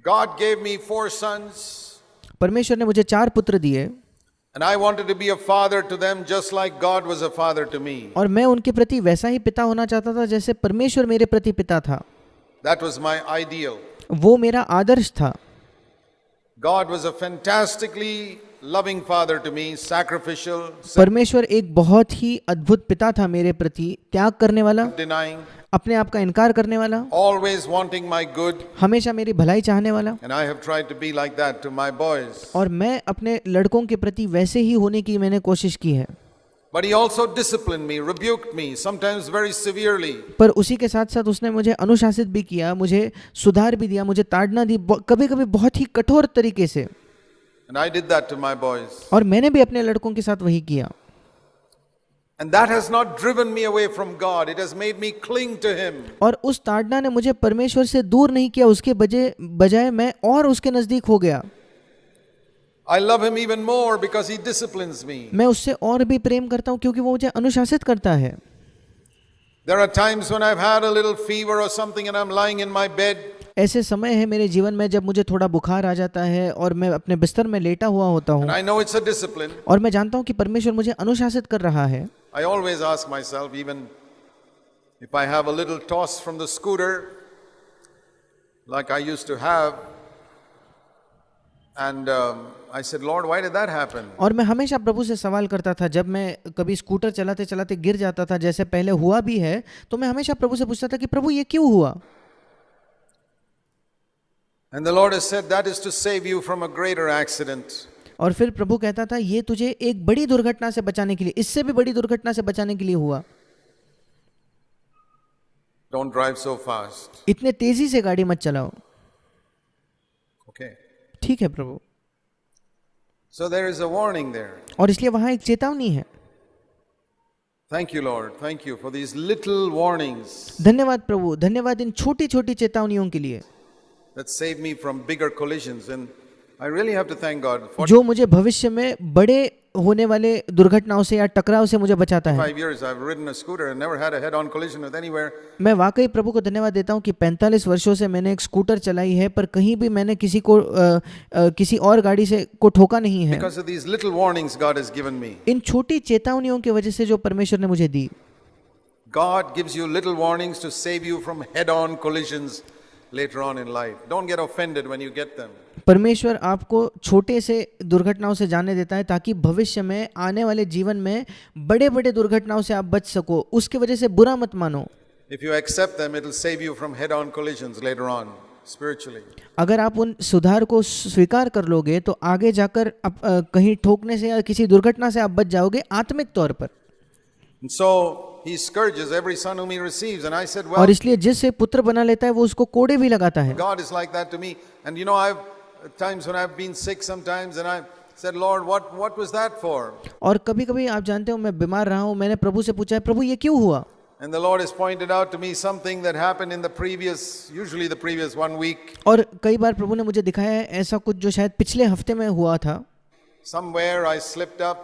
God gave me 4 sons. परमेश्वर ने मुझे 4 पुत्र दिए And I wanted to be a father to them just like God was a father to me. और मैं उनके प्रति वैसा ही पिता होना चाहता था जैसे परमेश्वर मेरे प्रति पिता था। That was my ideal. वो मेरा आदर्श था। God was a fantastically loving father to me, sacrificial, परमेश्वर एक बहुत ही अद्भुत पिता था मेरे प्रति, त्याग करने वाला, denying, अपने आप का इनकार करने वाला, always wanting my good. हमेशा मेरी भलाई चाहने वाला। And I have tried to be like that to my boys. और मैं अपने लड़कों के प्रति वैसे ही होने की मैंने कोशिश की है। But he also disciplined me, rebuked me, sometimes very severely. पर उसी के साथ साथ उसने मुझे अनुशासित भी किया, मुझे सुधार भी दिया, मुझे ताड़ना दी, कभी-कभी बहुत ही कठोर तरीके से। And I did that to my boys. और मैंने भी अपने लड़कों के साथ वही किया। And that has not driven me away from God. It has made me cling to him. और उस ताड़ना ने मुझे परमेश्वर से दूर नहीं किया, उसके बजाय मैं और उसके नजदीक हो गया। I love him even more because he disciplines me. मैं उससे और भी प्रेम करता हूँ क्योंकि वो मुझे अनुशासित करता है। There are times when I've had a little fever or something and I'm lying in my bed. ऐसे समय है मेरे जीवन में जब मुझे थोड़ा बुखार आ जाता है और मैं अपने बिस्तर में लेटा हुआ होता हूँ And I know it's a discipline. और मैं जानता हूँ कि परमेश्वर मुझे अनुशासित कर रहा है। I always ask myself, even if I have a little toss from the scooter, like I used to have, and I said, Lord, why did that happen? और मैं हमेशा प्रभु से सवाल करता था, जब मैं कभी स्कूटर चलाते चलाते गिर जाता था, जैसे पहले हुआ भी है, तो मैं हमेशा प्रभु से पूछता था कि प्रभु ये क्यों हुआ? And the Lord has said that is to save you from a greater accident. और फिर प्रभु कहता था ये तुझे एक बड़ी दुर्घटना से बचाने के लिए, इससे भी बड़ी दुर्घटना से बचाने के लिए हुआ। Don't drive so fast. इतने तेजी से गाड़ी मत चलाओ। Okay. ठीक है प्रभु। So there is a warning there. और इसलिए वहां एक चेतावनी है। Thank you, Lord. Thank you for these little warnings धन्यवाद प्रभु, धन्यवाद इन छोटी छोटी चेतावनियों के लिए that save me from bigger collisions. And I really have to thank God. जो मुझे भविष्य में बड़े होने वाले दुर्घटनाओं से या टकराव से मुझे बचाता है। 5 years I've ridden a scooter and never had a head-on collision with anywhere. मैं वाकई प्रभु को धन्यवाद देता हूँ कि 45 वर्षों से मैंने एक स्कूटर चलाई है, पर कहीं भी मैंने किसी को किसी और गाड़ी से को ठोका नहीं है। Because of these little warnings God has given me. इन छोटी चेतावनियों की वजह से जो परमेश्वर ने मुझे दी। God gives you little warnings to save you from head-on collisions later on in life. Don't get offended when you get them. परमेश्वर आपको छोटे से दुर्घटनाओं से जाने देता है ताकि भविष्य में आने वाले जीवन में बड़े बड़े दुर्घटनाओं से आप बच सको, उसकी वजह से बुरा मत मानो। If you accept them, it will save you from head-on collisions later on, spiritually. अगर आप उन सुधार को स्वीकार कर लोगे तो आगे जाकर कहीं ठोकने से या किसी दुर्घटना से आप बच जाओगे आत्मिक तौर पर। And so he scourges every son whom he receives. And I said, well, और इसलिए जिससे पुत्र बना लेता है वो उसको कोड़े भी लगाता है। God is like that to me. And you know, I've times when I've been sick sometimes, and I said, Lord, what was that for? और कभी-कभी आप जानते हो मैं बीमार रहा हूँ, मैंने प्रभु से पूछा है प्रभु ये क्यों हुआ? And the Lord has pointed out to me something that happened in the previous, usually the previous 1 week. और कई बार प्रभु ने मुझे दिखाया है ऐसा कुछ जो शायद पिछले हफ्ते में हुआ था। Somewhere I slipped up,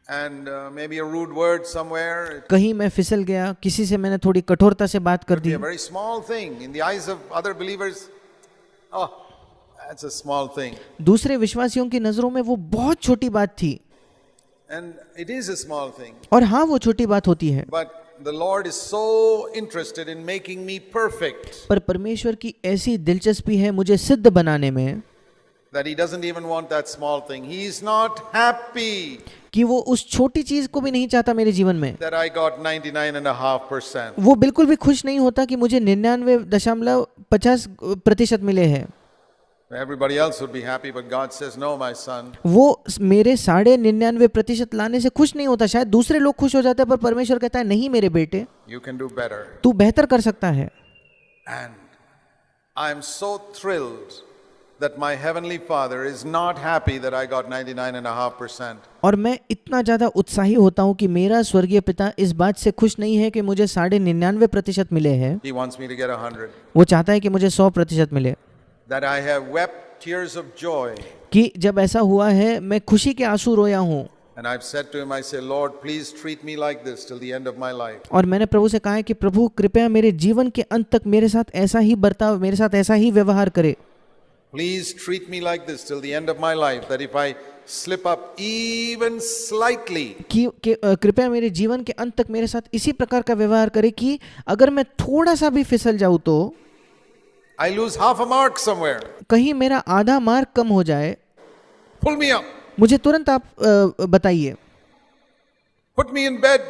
and maybe a rude word somewhere. कहीं मैं फिसल गया, किसी से मैंने थोड़ी कठोरता से बात कर दी। A very small thing in the eyes of other believers. Oh, that's a small thing. दूसरे विश्वासियों की नजरों में वो बहुत छोटी बात थी। And it is a small thing. और हाँ वो छोटी बात होती है। But the Lord is so interested in making me perfect. पर परमेश्वर की ऐसी दिलचस्पी है मुझे सिद्ध बनाने में That he doesn't even want that small thing. He is not happy कि वो उस छोटी चीज को भी नहीं चाहता मेरे जीवन में। that I got 99.5%. वो बिल्कुल भी खुश नहीं होता कि मुझे 99.50% मिले हैं। Everybody else would be happy, but God says, no, my son. वो मेरे 99.5% लाने से खुश नहीं होता। शायद दूसरे लोग खुश हो जाते हैं पर परमेश्वर कहता है नहीं मेरे बेटे, You can do better. तू बेहतर कर सकता है। And I am so thrilled that my heavenly Father is not happy that I got 99.5%. और मैं इतना ज़्यादा उत्साही होता हूँ कि मेरा स्वर्गीय पिता इस बात से खुश नहीं है कि मुझे 99.5% मिले हैं। He wants me to get 100. वो चाहता है कि मुझे 100% मिले। That I have wept tears of joy कि जब ऐसा हुआ है मैं खुशी के आंसू रोया हूँ। And I've said to him, I say, Lord, please treat me like this till the end of my life. और मैंने प्रभु से कहा है कि प्रभु कृपया मेरे जीवन के अंत तक मेरे साथ ऐसा ही बर्ताव, मेरे साथ ऐसा ही व्यवहार करे. Please treat me like this till the end of my life, that if I slip up even slightly, कि कृपया मेरे जीवन के अंत तक मेरे साथ इसी प्रकार का व्यवहार करे कि अगर मैं थोड़ा सा भी फिसल जाऊं तो I lose half a mark somewhere. कहीं मेरा आधा मार्क कम हो जाए, Pull me up, मुझे तुरंत आप बताइए. put me in bed,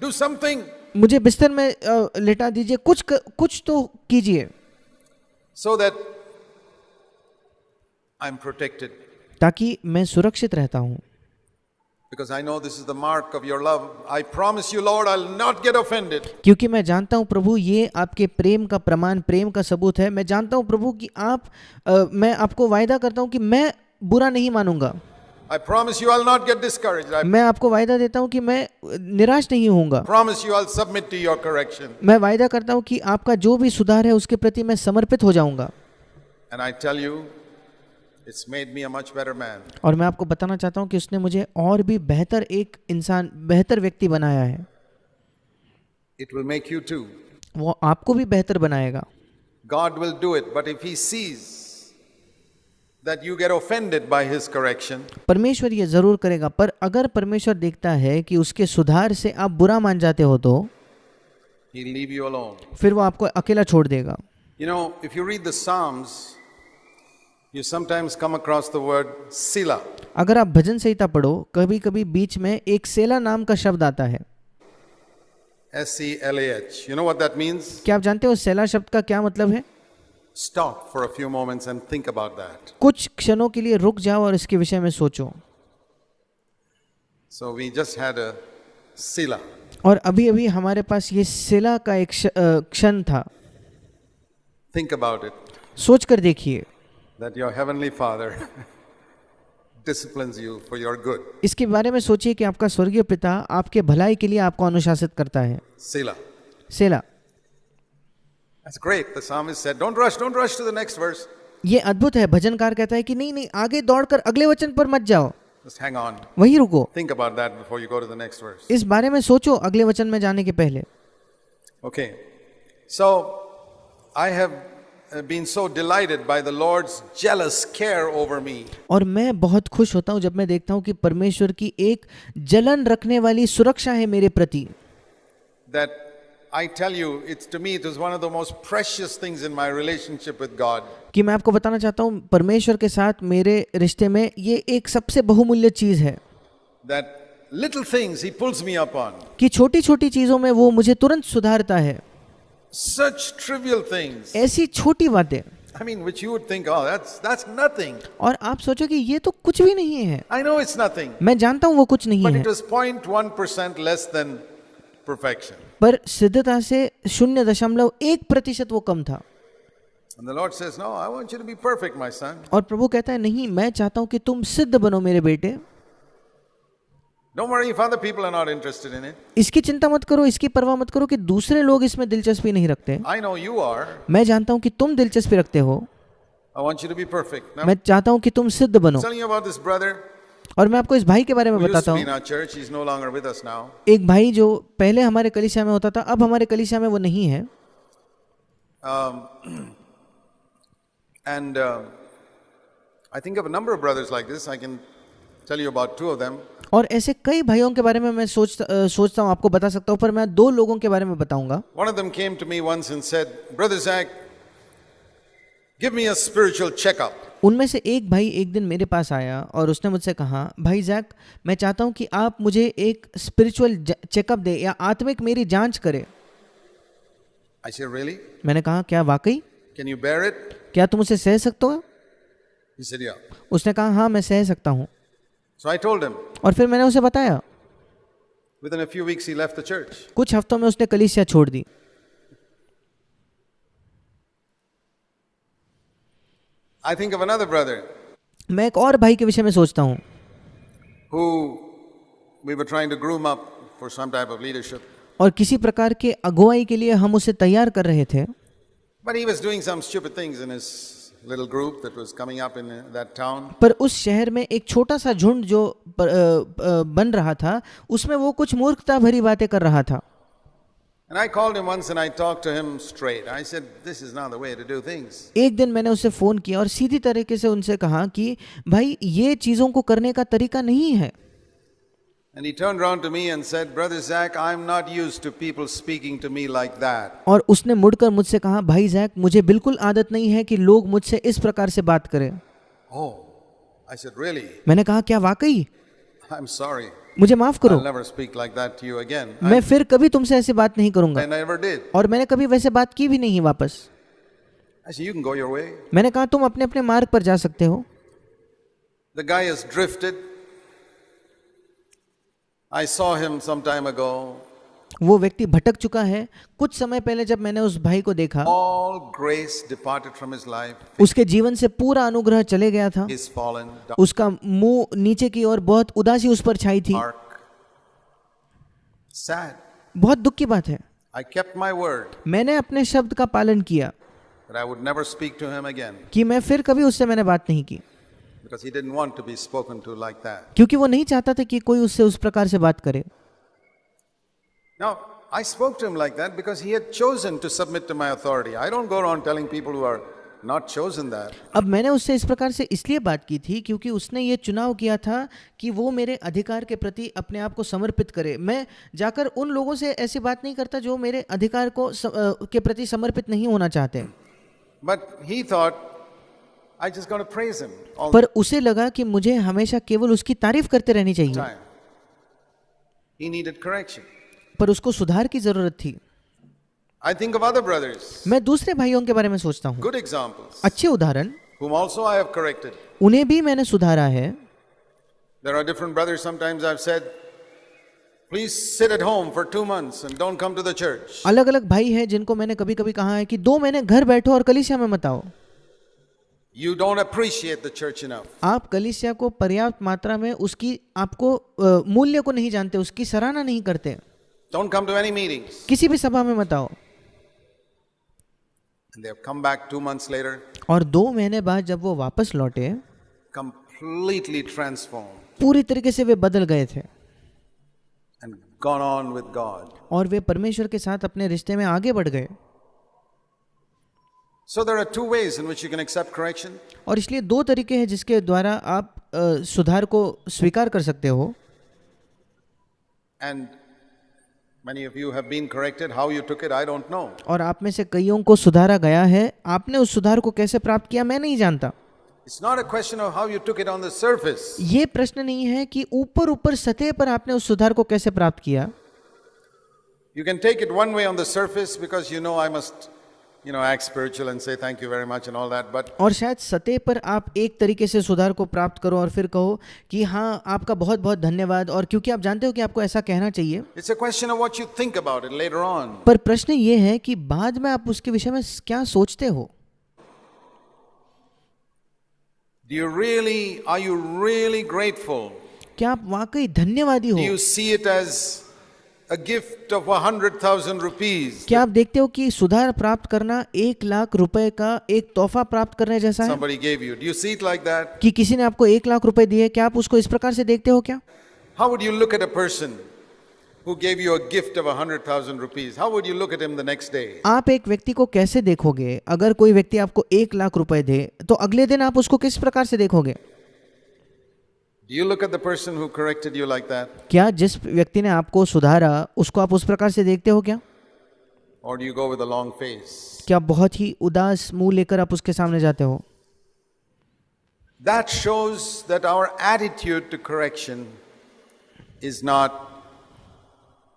do something, मुझे बिस्तर में लेटा दीजिए, कुछ तो कीजिए so that I'm protected. ताकि मैं सुरक्षित रहता हूँ. Because I know this is the mark of your love. I promise you, Lord, I'll not get offended. क्योंकि मैं जानता हूँ प्रभु ये आपके प्रेम का प्रमाण, प्रेम का सबूत है. मैं जानता हूँ प्रभु कि मैं आपको वायदा करता हूँ कि मैं बुरा नहीं मानूंगा. I promise you, I'll not get discouraged. I मैं आपको वायदा देता हूँ कि मैं निराश नहीं होऊंगा. promise you, I'll submit to your correction. मैं वायदा करता हूँ कि आपका जो भी सुधार है उसके प्रति मैं समर्पित हो जाऊंगा. And I tell you, it's made me a much better man. और मैं आपको बताना चाहता हूँ कि उसने मुझे और भी बेहतर एक इंसान, बेहतर व्यक्ति बनाया है. It will make you too. वो आपको भी बेहतर बनाएगा. God will do it, but if he sees that you get offended by his correction, परमेश्वर ये जरूर करेगा, पर अगर परमेश्वर देखता है कि उसके सुधार से आप बुरा मान जाते हो तो he'll leave you alone. फिर वो आपको अकेला छोड़ देगा. You know, if you read the Psalms, you sometimes come across the word Sila. अगर आप भजन संहिता पढ़ो, कभी कभी बीच में एक सेला नाम का शब्द आता है. S-E-L-A-H. You know what that means? क्या आप जानते हो सेला शब्द का क्या मतलब है? Stop for a few moments and think about that. कुछ क्षणों के लिए रुक जाओ और इसके विषय में सोचो. So we just had a Sila. और अभी अभी हमारे पास ये सेला का एक क्षण था. Think about it. सोच कर देखिए That your heavenly Father disciplines you for your good. इसके बारे में. सोचिए कि आपका स्वर्गीय पिता आपके भलाई के लिए आपको अनुशासित करता है. Sila. Sela. That's great. The psalmist said, don't rush to the next verse. ये अद्भुत है. भजनकार कहता है कि नहीं, आगे दौड़कर अगले वचन पर मत जाओ, Just hang on. वहीं रुको. Think about that before you go to the next verse. इस बारे में सोचो अगले वचन में जाने के पहले. Okay. So I have been so delighted by the Lord's jealous care over me. और मैं बहुत खुश होता हूँ जब मैं देखता हूँ कि परमेश्वर की एक जलन रखने वाली सुरक्षा है मेरे प्रति. That I tell you, to me it was one of the most precious things in my relationship with God. कि मैं आपको बताना चाहता हूँ परमेश्वर के साथ मेरे रिश्ते में ये एक सबसे बहुमूल्य चीज है. That little things he pulls me up on. कि छोटी छोटी चीजों में वो मुझे तुरंत सुधारता है. Such trivial things. ऐसी छोटी बातें, I mean, which you would think, oh, that's nothing. और आप सोचो कि ये तो कुछ भी नहीं है. I know it's nothing. मैं जानता हूँ वो कुछ नहीं But है, it was 0.1% less than perfection. पर सिद्धता से 0.1% वो कम था. And the Lord says, no, I want you to be perfect, my son. और प्रभु कहता है नहीं, मैं चाहता हूँ कि तुम सिद्ध बनो मेरे बेटे. Don't worry if other people are not interested in it. इसकी चिंता मत करो, इसकी परवाह मत करो कि दूसरे लोग इसमें दिलचस्पी नहीं रखते. I know you are. मैं जानता हूँ कि तुम दिलचस्पी रखते हो. I want you to be perfect. Now, मैं चाहता हूँ कि तुम सिद्ध बनो. I'm telling you about this brother और मैं आपको इस भाई के बारे में who used बताता to be in हूँ. our church. He's no longer with us now. एक भाई जो पहले हमारे कलीसिया में होता था, अब हमारे कलीसिया में वो नहीं है. And I think of a number of brothers like this. I can tell you about two of them. और ऐसे कई भाइयों के बारे में मैं सोचता हूँ, आपको बता सकता हूँ, पर मैं 2 लोगों के बारे में बताऊंगा. One of them came to me once and said, Brother Zach, give me a spiritual checkup. उनमें से एक भाई एक दिन मेरे पास आया और उसने मुझसे कहा, भाई जैक, मैं चाहता हूँ कि आप मुझे एक स्पिरिचुअल चेकअप दे या आत्मिक मेरी जांच करे. I said, really? मैंने कहा, क्या वाकई? Can you bear it? क्या तुम उसे सह सकते हो? He said, yeah. उसने कहा, हाँ मैं सह सकता हूँ. So I told him. और फिर मैंने उसे बताया. Within a few weeks he left the church. कुछ हफ्तों में उसने कलीसिया छोड़ दी. I think of another brother मैं एक और भाई के विषय में सोचता हूँ, who we were trying to groom up for some type of leadership. और किसी प्रकार के अगुवाई के लिए हम उसे तैयार कर रहे थे. But he was doing some stupid things in his little group that was coming up in that town. पर उस शहर में एक छोटा सा झुंड जो बन रहा था, उसमें वो कुछ मूर्खता भरी बातें कर रहा था. And I called him once and I talked to him straight. I said, this is not the way to do things. एक दिन मैंने उसे फोन किया और सीधी तरीके से उनसे कहा कि भाई ये चीजों को करने का तरीका नहीं है. And he turned around to me and said, Brother Zach, I'm not used to people speaking to me like that. और उसने मुड़कर मुझसे कहा, भाई जैक, मुझे बिल्कुल आदत नहीं है कि लोग मुझसे इस प्रकार से बात करें. Oh, I said, really? मैंने कहा, क्या वाकई? I'm sorry. मुझे माफ करो, I'll never speak like that to you again. मैं फिर कभी तुमसे ऐसी बात नहीं करूंगा. I never did. और मैंने कभी वैसे बात की भी नहीं वापस. I said, you can go your way. मैंने कहा, तुम अपने अपने मार्ग पर जा सकते हो. The guy has drifted. I saw him some time ago. वो व्यक्ति भटक चुका है. कुछ समय पहले जब मैंने उस भाई को देखा, All grace departed from his life. उसके जीवन से पूरा अनुग्रह चले गया था. He's fallen, उसका मुंह नीचे की ओर, बहुत उदासी उस पर छाई थी. dark, sad. बहुत दुख की बात है. I kept my word मैंने अपने शब्द का पालन किया that I would never speak to him again कि मैं फिर कभी उससे मैंने बात नहीं की, because he didn't want to be spoken to like that. क्योंकि वो नहीं चाहता था कि कोई उससे उस प्रकार से बात करे. Now, I spoke to him like that because he had chosen to submit to my authority. I don't go around telling people who are not chosen that. अब मैंने उससे इस प्रकार से इसलिए बात की थी क्योंकि उसने ये चुनाव किया था कि वो मेरे अधिकार के प्रति अपने आप को समर्पित करे. मैं जाकर उन लोगों से ऐसी बात नहीं करता जो मेरे अधिकार को के प्रति समर्पित नहीं होना चाहते. But he thought I just got to praise him all पर उसे लगा कि मुझे हमेशा केवल उसकी तारीफ करते रहनी the चाहिए. time. He needed correction. पर उसको सुधार की जरूरत थी. I think of other brothers, मैं दूसरे भाइयों के बारे में सोचता हूँ, good examples, अच्छे उदाहरण, whom also I have corrected. उन्हें भी मैंने सुधारा है. There are different brothers, sometimes I've said, please sit at home for 2 months and don't come to the church. अलग अलग भाई हैं जिनको मैंने कभी कभी कहा है कि 2 महीने घर बैठो और कलीसिया में मत आओ. You don't appreciate the church enough. आप कलीसिया को पर्याप्त मात्रा में उसकी आपको मूल्य को नहीं जानते, उसकी सराहना नहीं करते. Don't come to any meetings. किसी भी सभा में मत आओ. And they have come back 2 months later, और 2 महीने बाद जब वो वापस लौटे, completely transformed पूरी तरीके से वे बदल गए थे and gone on with God. और वे परमेश्वर के साथ अपने रिश्ते में आगे बढ़ गए. So there are 2 ways in which you can accept correction. और इसलिए 2 तरीके हैं जिसके द्वारा आप सुधार को स्वीकार कर सकते हो. And many of you have been corrected. How you took it, I don't know. और आप में से कईयों को सुधारा गया है. आपने उस सुधार को कैसे प्राप्त किया, मैं नहीं जानता. It's not a question of how you took it on the surface. ये प्रश्न नहीं है कि ऊपर ऊपर सतह पर आपने उस सुधार को कैसे प्राप्त किया. You can take it one way on the surface because you know I must, act spiritual and say thank you very much and all that. But और शायद सतह पर आप एक तरीके से सुधार को प्राप्त करो और फिर कहो कि हाँ, आपका बहुत बहुत धन्यवाद, और क्योंकि आप जानते हो कि आपको ऐसा कहना चाहिए. it's a question of what you think about it later on. पर प्रश्न ये है कि बाद में आप उसके विषय में क्या सोचते हो. Are you really grateful? क्या आप वाकई धन्यवादी Do हो. you see it as a gift of 100,000 rupees क्या आप देखते हो कि सुधार प्राप्त करना 1 लाख रुपए का एक तोहफा प्राप्त करने जैसा है. somebody gave you? Do you see it like that? कि किसी ने आपको 1 लाख रुपए दिए, क्या आप उसको इस प्रकार से देखते हो क्या. How would you look at a person who gave you a gift of 100,000 rupees? How would you look at him the next day? आप एक व्यक्ति को कैसे देखोगे. अगर कोई व्यक्ति आपको 1 लाख रुपए दे तो अगले दिन आप उसको किस प्रकार से देखोगे. Do you look at the person who corrected you like that? क्या जिस व्यक्ति ने आपको सुधारा उसको आप उस प्रकार से देखते हो क्या. Or do you go with a long face? क्या बहुत ही उदास मुंह लेकर आप उसके सामने जाते हो. That shows that our attitude to correction is not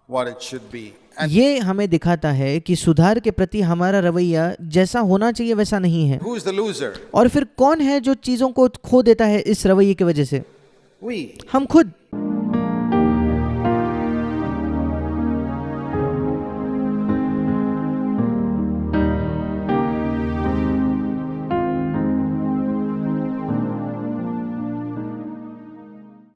what it should be. And ये हमें दिखाता है कि सुधार के प्रति हमारा रवैया जैसा होना चाहिए वैसा नहीं है. who's the loser? और फिर कौन है जो चीजों को खो देता है इस रवैये की वजह से. We. हम खुद.